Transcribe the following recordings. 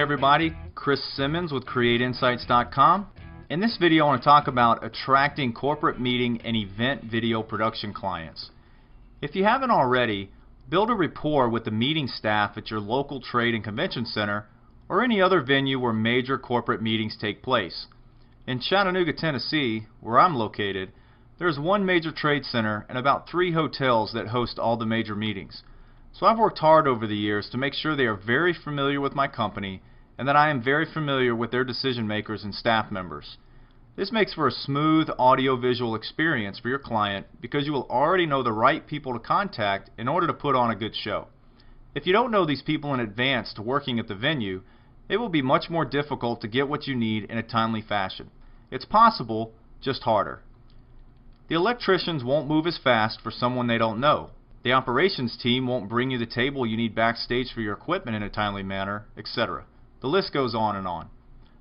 everybody, Chris Simmons with CreateInsights.com. In this video I want to talk about attracting corporate meeting and event video production clients. If you haven't already, build a rapport with the meeting staff at your local trade and convention center or any other venue where major corporate meetings take place. In Chattanooga, Tennessee, where I'm located, there's one major trade center and about 3 hotels that host all the major meetings. So I've worked hard over the years to make sure they are very familiar with my company and that I am very familiar with their decision makers and staff members. This makes for a smooth audio-visual experience for your client because you will already know the right people to contact in order to put on a good show. If you don't know these people in advance to working at the venue, it will be much more difficult to get what you need in a timely fashion. It's possible, just harder. The electricians won't move as fast for someone they don't know. The operations team won't bring you the table you need backstage for your equipment in a timely manner, etc. The list goes on and on.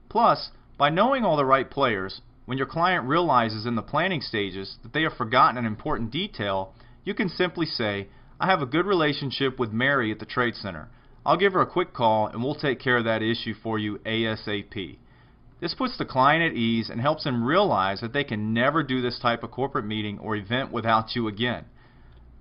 Plus, by knowing all the right players, when your client realizes in the planning stages that they have forgotten an important detail, you can simply say, "I have a good relationship with Mary at the Trade Center. I'll give her a quick call and we'll take care of that issue for you ASAP." This puts the client at ease and helps them realize that they can never do this type of corporate meeting or event without you again.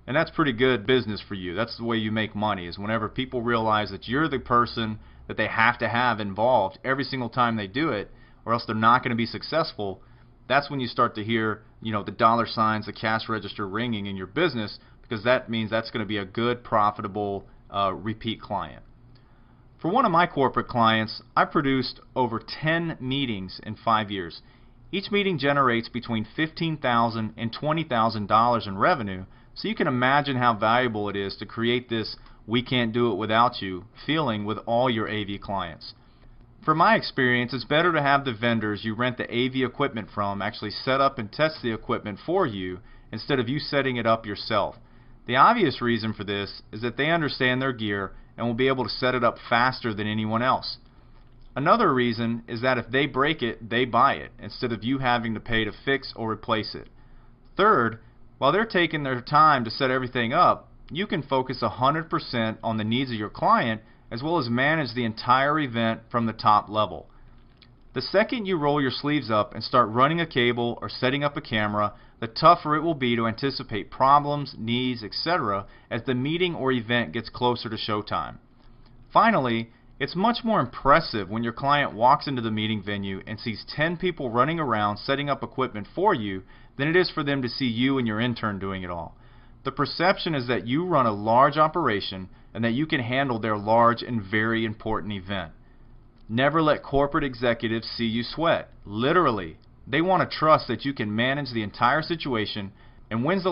And that's pretty good business for you. That's the way you make money, is whenever people realize that you're the person that they have to have involved every single time they do it, or else they're not going to be successful. That's when you start to hear, the dollar signs, the cash register ringing in your business, because that means that's going to be a good, profitable repeat client. For one of my corporate clients, I produced over 10 meetings in 5 years. Each meeting generates between $15,000 and $20,000 in revenue, so you can imagine how valuable it is to create this "we can't do it without you" feeling with all your AV clients. From my experience, it's better to have the vendors you rent the AV equipment from actually set up and test the equipment for you instead of you setting it up yourself. The obvious reason for this is that they understand their gear and will be able to set it up faster than anyone else. Another reason is that if they break it, they buy it, instead of you having to pay to fix or replace it. Third, while they're taking their time to set everything up, you can focus 100% on the needs of your client as well as manage the entire event from the top level. The second you roll your sleeves up and start running a cable or setting up a camera, the tougher it will be to anticipate problems, needs, etc. as the meeting or event gets closer to showtime. Finally, it's much more impressive when your client walks into the meeting venue and sees 10 people running around setting up equipment for you than it is for them to see you and your intern doing it all. The perception is that you run a large operation and that you can handle their large and very important event. Never let corporate executives see you sweat. Literally, they want to trust that you can manage the entire situation, and when's the